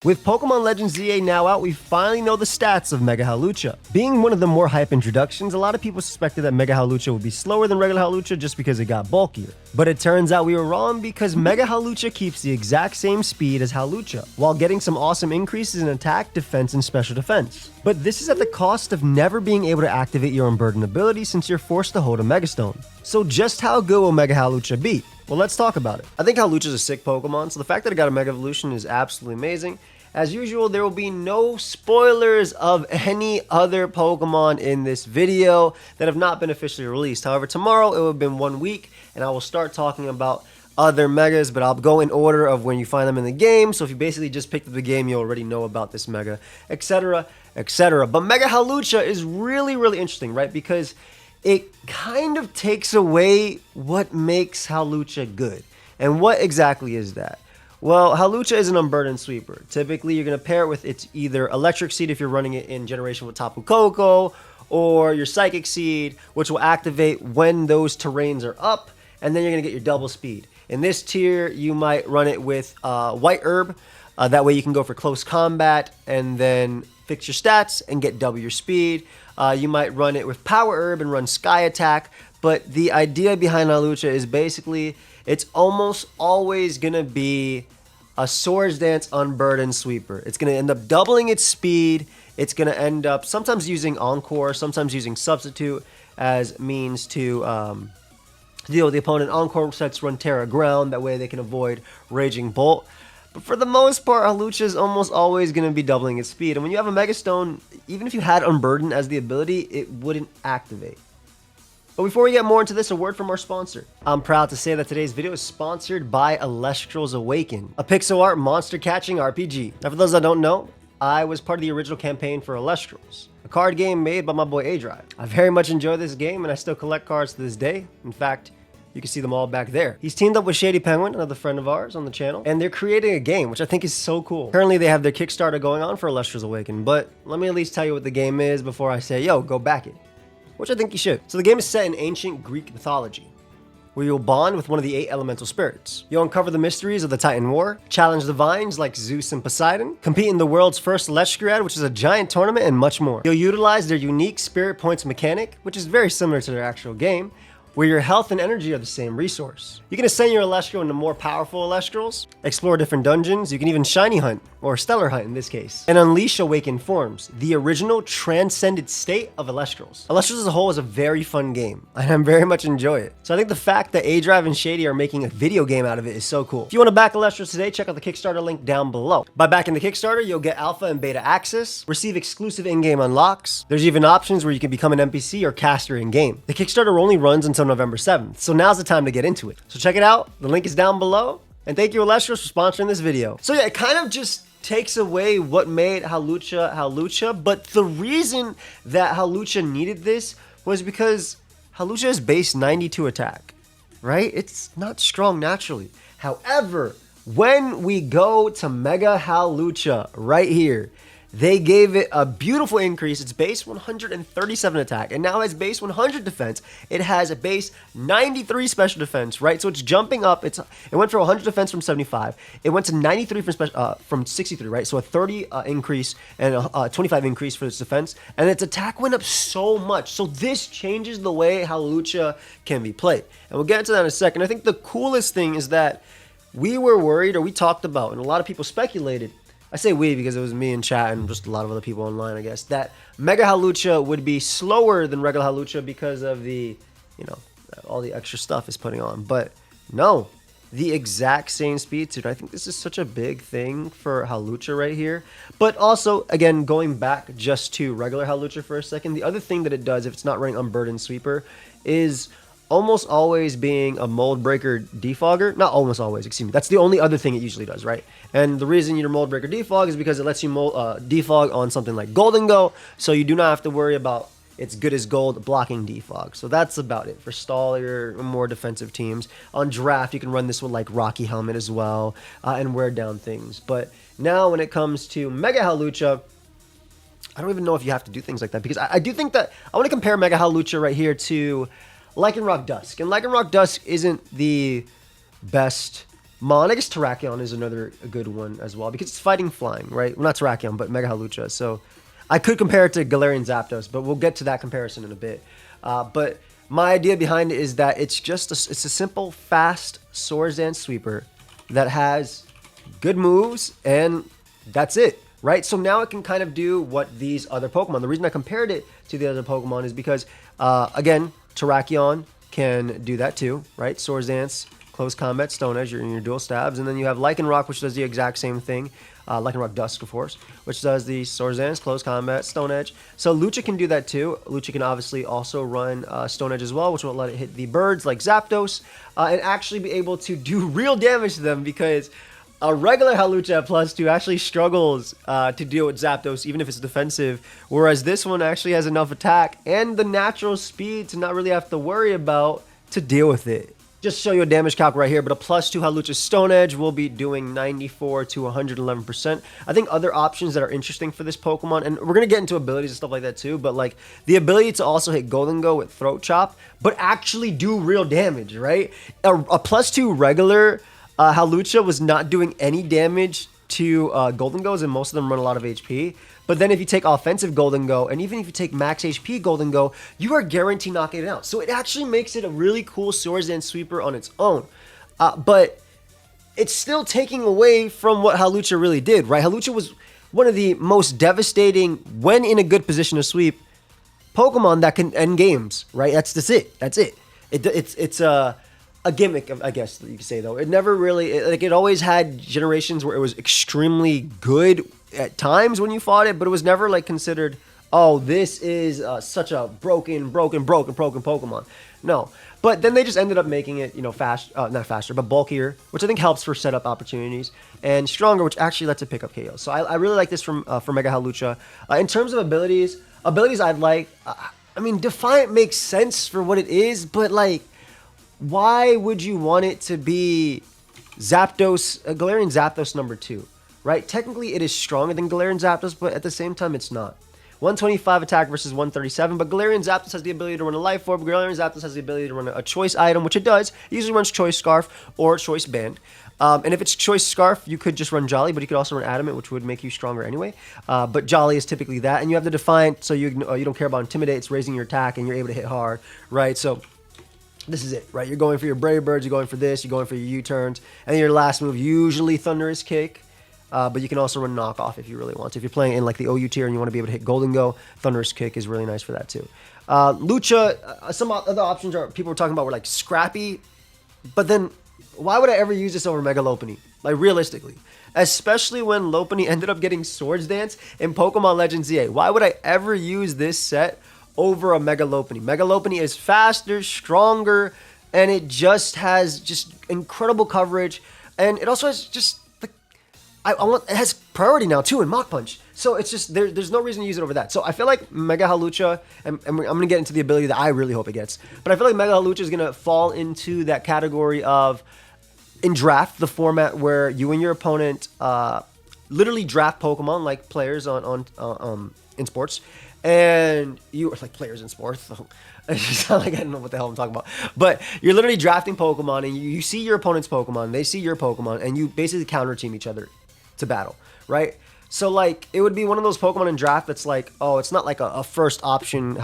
With Pokemon Legends ZA now out, we finally know the stats of Mega Hawlucha. Being one of the more hype introductions, a lot of people suspected that Mega Hawlucha would be slower than regular Hawlucha just because it got bulkier. But it turns out we were wrong because Mega Hawlucha keeps the exact same speed as Hawlucha, while getting some awesome increases in attack, defense, and special defense. But this is at the cost of never being able to activate your unburden ability since you're forced to hold a Mega Stone. So just how good will Mega Hawlucha be? Well, let's talk about it. I think Hawlucha is a sick Pokemon, so the fact that it got a Mega Evolution is absolutely amazing. As usual, there will be no spoilers of any other Pokemon in this video that have not been officially released. However, tomorrow it will have been 1 week, and I will start talking about other Megas, but I'll go in order of when you find them in the game. So if you basically just picked up the game, you already know about this Mega, etc., etc. But Mega Hawlucha is really, really interesting, right? Because it kind of takes away what makes Hawlucha good. And what exactly is that? Well, Hawlucha is an unburdened sweeper. Typically, you're going to pair it with its either Electric Seed if you're running it in Generation with Tapu Koko, or your Psychic Seed, which will activate when those terrains are up, and then you're going to get your double speed. In this tier, you might run it with White Herb. That way you can go for close combat and then fix your stats and get double your speed. You might run it with Power Herb and run Sky Attack. But the idea behind Hawlucha is basically it's almost always going to be a Swords Dance unburdened sweeper. It's going to end up doubling its speed. It's going to end up sometimes using Encore, sometimes using Substitute as means to deal with the opponent. Encore sets run Terra Ground. That way they can avoid Raging Bolt. But for the most part, Hawlucha is almost always going to be doubling its speed. And when you have a Mega Stone, even if you had Unburden as the ability, it wouldn't activate. But before we get more into this, a word from our sponsor. I'm proud to say that today's video is sponsored by Elestral's Awaken, a pixel art monster catching RPG. Now for those that don't know, I was part of the original campaign for Elestral's, a card game made by my boy A-Drive. I very much enjoy this game and I still collect cards to this day. In fact, you can see them all back there. He's teamed up with Shady Penguin, another friend of ours on the channel, and they're creating a game, which I think is so cool. Currently, they have their Kickstarter going on for Elestral's Awaken, but let me at least tell you what the game is before I say, yo, go back it. Which I think you should. So the game is set in ancient Greek mythology, where you'll bond with one of the 8 elemental spirits. You'll uncover the mysteries of the Titan War, challenge divines like Zeus and Poseidon, compete in the world's first Leshkriad, which is a giant tournament, and much more. You'll utilize their unique spirit points mechanic, which is very similar to their actual game, where your health and energy are the same resource. You can ascend your Elestral into more powerful Elestrals, explore different dungeons, you can even shiny hunt, or stellar hunt in this case, and unleash awakened forms, the original transcended state of Elestrals. Elestrals as a whole is a very fun game, and I very much enjoy it. So I think the fact that A-Drive and Shady are making a video game out of it is so cool. If you want to back Elestrals today, check out the Kickstarter link down below. By backing the Kickstarter, you'll get alpha and beta access, receive exclusive in-game unlocks. There's even options where you can become an NPC or caster in-game. The Kickstarter only runs until November 7th, so now's the time to get into it. So check it out, the link is down below, and thank you Elestrals for sponsoring this video. So yeah, it kind of just takes away what made Hawlucha Hawlucha, but the reason that Hawlucha needed this was because Hawlucha is base 92 attack, right? It's not strong naturally. However, when we go to Mega Hawlucha right here, they gave it a beautiful increase. It's base 137 attack, and now has base 100 defense. It has a base 93 special defense, right? So it's jumping up. It went from 100 defense from 75. It went to 93 from 63, right? So a 30 increase and a 25 increase for its defense, and its attack went up so much. So this changes the way Hawlucha can be played, and we'll get into that in a second. I think the coolest thing is that we were worried, or we talked about, and a lot of people speculated. I say we because it was me in chat and just a lot of other people online, I guess, that Mega Hawlucha would be slower than regular Hawlucha because of the, you know, all the extra stuff it's putting on. But no, the exact same speed suit. I think this is such a big thing for Hawlucha right here. But also, again, going back just to regular Hawlucha for a second, the other thing that it does if it's not running Unburdened Sweeper is almost always being a mold breaker defogger. Not almost always, excuse me. That's the only other thing it usually does, right? And the reason you're mold breaker defog is because it lets you defog on something like Golden Go, so you do not have to worry about its good as gold blocking defog. So that's about it for stall or more defensive teams. On draft, you can run this with like Rocky Helmet as well and wear down things. But now when it comes to Mega Hawlucha, I don't even know if you have to do things like that, because I do think that I want to compare Mega Hawlucha right here to Lycanroc Dusk. And Lycanroc Dusk isn't the best I guess Terrakion is another a good one as well because it's fighting flying, right? Well, not Terrakion, but Mega Hawlucha. So I could compare it to Galarian Zapdos, but we'll get to that comparison in a bit. But my idea behind it is that it's a simple, fast Swords Dance sweeper that has good moves, and that's it, right? So now it can kind of do what these other Pokemon. The reason I compared it to the other Pokemon is because, again, Terrakion can do that too, right? Swords Dance, Close Combat, Stone Edge, in your dual stabs, and then you have Lycanroc, which does the exact same thing. Lycanroc Dusk, of course, which does the Swords Dance, Close Combat, Stone Edge. So Lucha can do that too. Lucha can obviously also run Stone Edge as well, which will let it hit the birds like Zapdos, and actually be able to do real damage to them because a regular Hawlucha at +2 actually struggles to deal with Zapdos, even if it's defensive, whereas this one actually has enough attack and the natural speed to not really have to worry about to deal with it. Just show you a damage calc right here, but a +2 Hawlucha Stone Edge will be doing 94 to 111%. I think other options that are interesting for this Pokemon, and we're going to get into abilities and stuff like that too, but like the ability to also hit Golden Go with Throat Chop, but actually do real damage, right? A +2 regular Hawlucha was not doing any damage to Golden Go's, and most of them run a lot of HP. But then if you take offensive Golden Go, and even if you take max HP Golden Go, you are guaranteed knocking it out. So it actually makes it a really cool Swords Dance sweeper on its own. But it's still taking away from what Hawlucha really did, right? Hawlucha was one of the most devastating, when in a good position to sweep, Pokemon that can end games, right? That's it. That's it. It's a gimmick, I guess you could say, though. It never really, it always had generations where it was extremely good at times when you fought it, but it was never like considered, oh, this is such a broken Pokemon. No. But then they just ended up making it, not faster, but bulkier, which I think helps for setup opportunities, and stronger, which actually lets it pick up KOs. So I really like this for Mega Hawlucha. In terms of abilities I'd like, Defiant makes sense for what it is, but like, why would you want it to be Zapdos, Galarian Zapdos number 2, right? Technically, it is stronger than Galarian Zapdos, but at the same time, it's not. 125 attack versus 137, but Galarian Zapdos has the ability to run a Life Orb. Galarian Zapdos has the ability to run a Choice Item, which it does. It usually runs Choice Scarf or Choice Band. And if it's Choice Scarf, you could just run Jolly, but you could also run Adamant, which would make you stronger anyway. But Jolly is typically that. And you have the Defiant, so you don't care about Intimidate. It's raising your attack, and you're able to hit hard, right? So this is it, right? You're going for your Brave Birds, you're going for this, you're going for your U-turns, and your last move, usually Thunderous Kick, but you can also run Knockoff if you really want to. If you're playing in like the OU tier and you want to be able to hit Golden Go, Thunderous Kick is really nice for that too. Lucha, some other options people were talking about were like Scrappy, but then why would I ever use this over Mega Lopunny? Like realistically. Especially when Lopunny ended up getting Swords Dance in Pokemon Legends ZA. Why would I ever use this set over a Mega Lopunny? Mega Lopunny is faster, stronger, and it just has just incredible coverage, and it also has just it has priority now too in Mach Punch. So it's just there's no reason to use it over that. So I feel like Mega Hawlucha, and I'm gonna get into the ability that I really hope it gets, but I feel like Mega Hawlucha is gonna fall into that category of in draft, the format where you and your opponent literally draft Pokemon like players in sports. And you are like players in sports. It sounds like I don't know what the hell I'm talking about. But you're literally drafting Pokemon, and you see your opponent's Pokemon, they see your Pokemon, and you basically counter team each other to battle, right? So like it would be one of those Pokemon in draft that's like, oh, it's not like a first option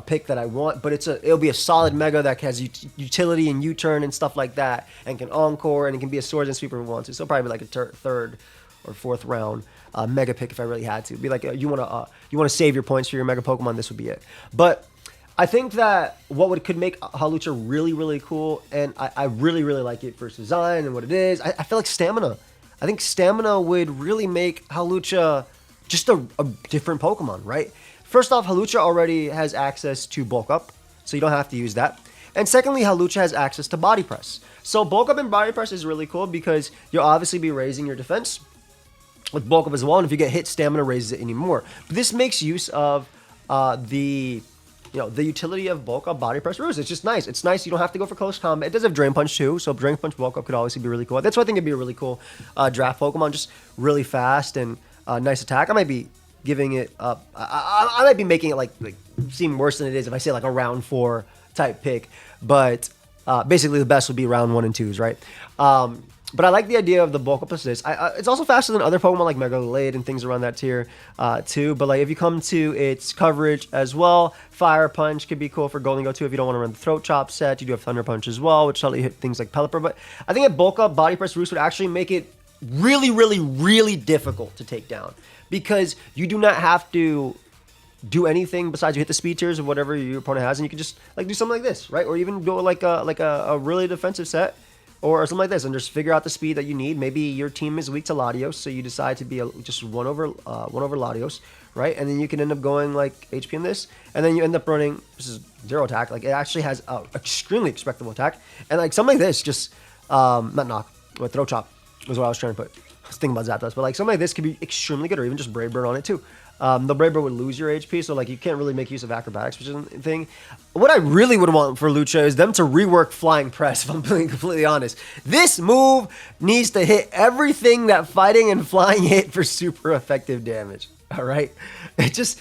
pick that I want, but it'll be a solid Mega that has utility and U-turn and stuff like that, and can Encore, and it can be a Swords and Sweeper if we want to. So probably like a third or fourth round Mega pick if I really had to. Be like you want to save your points for your Mega Pokemon, this would be it. But I think that what could make Hawlucha really, really cool, and I really, really like it for its design and what it is, I feel like Stamina. I think Stamina would really make Hawlucha just a different Pokemon, right? First off, Hawlucha already has access to Bulk Up, so you don't have to use that. And secondly, Hawlucha has access to Body Press. So Bulk Up and Body Press is really cool because you'll obviously be raising your defense with Bulk Up as well, and if you get hit, Stamina raises it anymore. But this makes use of the utility of Bulk Up, Body Press, Roost. It's just nice. It's nice. You don't have to go for close combat. It does have Drain Punch too, so Drain Punch, Bulk Up could obviously be really cool. That's why I think it'd be a really cool draft Pokemon, just really fast and nice attack. I might be giving it up. I might be making it like seem worse than it is if I say like a round 4 type pick, but basically the best would be round 1 and 2s, right? But I like the idea of the bulk up assist. It's also faster than other Pokemon like Mega Hawlucha and things around that tier too. But like if you come to its coverage as well, Fire Punch could be cool for Golden Go too if you don't want to run the Throat Chop set. You do have Thunder Punch as well, which will hit things like Pelipper. But I think at bulk up, Body Press Roost would actually make it really, really, really difficult to take down because you do not have to do anything besides you hit the speed tiers of whatever your opponent has, and you can just like do something like this, right? Or even go like a really defensive set. Or something like this, and just figure out the speed that you need. Maybe your team is weak to Latios, so you decide to be just one over Latios, right? And then you can end up going like HP in this, and then you end up running this is 0 attack. Like it actually has extremely expectable attack, and like something like this, just not knock, but throw chop was what I was trying to put. I was thinking about Zapdos, but like something like this could be extremely good, or even just Brave Bird on it too. The Brave Bird would lose your HP, so like you can't really make use of acrobatics, which is a thing. What I really would want for Lucha is them to rework Flying Press, if I'm being completely honest. This move needs to hit everything that fighting and flying hit for super effective damage. Alright? It's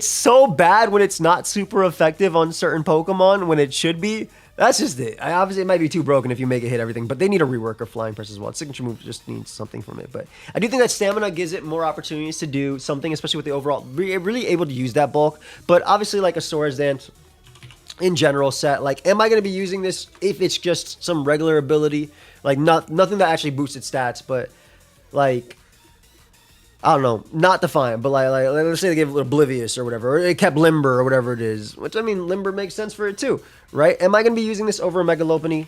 so bad when it's not super effective on certain Pokemon when it should be. That's just it. Obviously, it might be too broken if you make it hit everything, but they need a rework of Flying Press as well. Signature move just needs something from it. But I do think that Stamina gives it more opportunities to do something, especially with the overall, really able to use that bulk. But obviously, like a Swords Dance in general set, like, am I going to be using this if it's just some regular ability? Like, nothing that actually boosts its stats, but like, I don't know, not defined, but like let's say they gave it Oblivious or whatever, or it kept Limber or whatever it is, which I mean, Limber makes sense for it too, right? Am I going to be using this over a Mega Lopunny?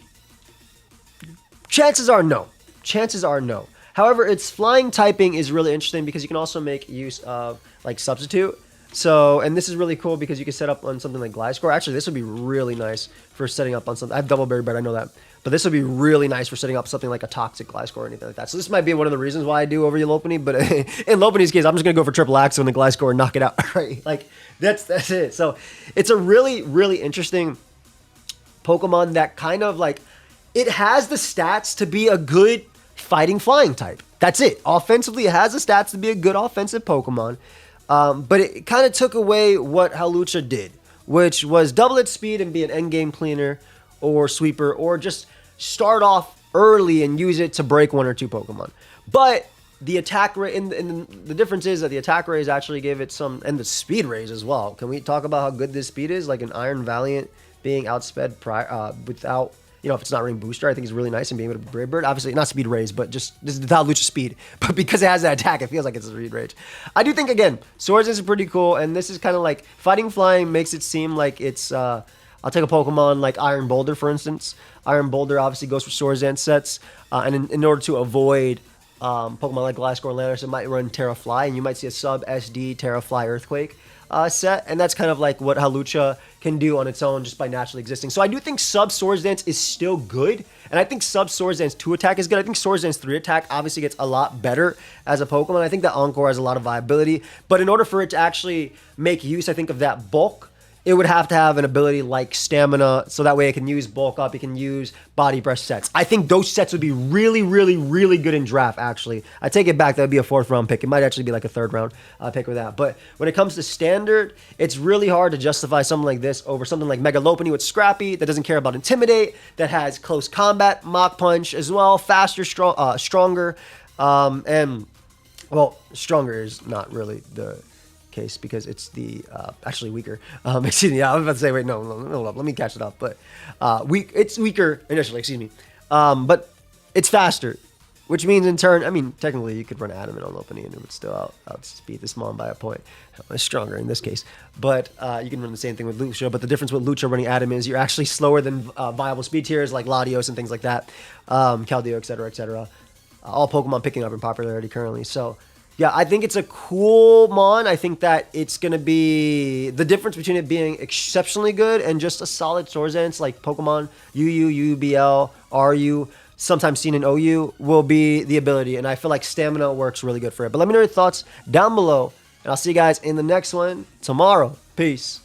Chances are no. Chances are no. However, its flying typing is really interesting because you can also make use of like Substitute. So, and this is really cool because you can set up on something like Gliscor. Actually, this would be really nice for setting up on something. I have Double Berry Bread, I know that. But this would be really nice for setting up something like a Toxic Gliscor or anything like that. So this might be one of the reasons why I do over Lopunny. But in Lopunny's case, I'm just going to go for Triple Axle and the Gliscor and knock it out. Right? Like, that's it. So it's a really, really interesting Pokemon that kind of like, it has the stats to be a good fighting flying type. That's it. Offensively, it has the stats to be a good offensive Pokemon. But it kind of took away what Hawlucha did, which was double its speed and be an endgame cleaner or sweeper, or just start off early and use it to break one or two Pokemon. But the attack rate, and the difference is that the attack raise actually gave it some, and the speed raise as well. Can we talk about how good this speed is? Like an Iron Valiant being outsped without, you know, if it's not Ring Booster, I think it's really nice, and being able to Brave Bird. Obviously, not speed raise, but just this is without Lucha speed. But because it has that attack, it feels like it's a speed rage. I do think, again, Swords is pretty cool, and this is kind of like fighting flying makes it seem like it's, I'll take a Pokemon like Iron Boulder, for instance. Iron Boulder obviously goes for Swords Dance sets, and in order to avoid Pokemon like Gliscor and Landorus, it might run Terra Fly, and you might see a sub SD Terra Fly Earthquake set, and that's kind of like what Hawlucha can do on its own just by naturally existing. So I do think sub Swords Dance is still good, and I think sub Swords Dance 2 attack is good. I think Swords Dance 3 attack obviously gets a lot better as a Pokemon. I think that Encore has a lot of viability, but in order for it to actually make use, I think, of that bulk, it would have to have an ability like Stamina, so that way it can use Bulk Up, it can use Body Press sets. I think those sets would be really, really, really good in draft, actually. I take it back, that would be a 4th round pick. It might actually be like a 3rd round pick with that. But when it comes to Standard, it's really hard to justify something like this over something like Mega Lopunny with Scrappy, that doesn't care about Intimidate, that has Close Combat, Mach Punch as well, faster, stronger, and, well, stronger is not really the case because it's the actually weaker. Excuse me. Yeah, I was about to say, wait, no, let me catch it up. But it's weaker initially. Excuse me. But it's faster, which means in turn, I mean, technically you could run Adamant on Lopunny and it would still outspeed this Mon by a point. It's stronger in this case, but you can run the same thing with Lucha. But the difference with Lucha running Adamant is you're actually slower than viable speed tiers like Latios and things like that, Keldeo, etc., etc. All Pokemon picking up in popularity currently. So. Yeah, I think it's a cool Mon. I think that it's going to be the difference between it being exceptionally good and just a solid Swords Dance like Pokemon UU, UBL, RU, sometimes seen in OU, will be the ability. And I feel like Stamina works really good for it. But let me know your thoughts down below. And I'll see you guys in the next one tomorrow. Peace.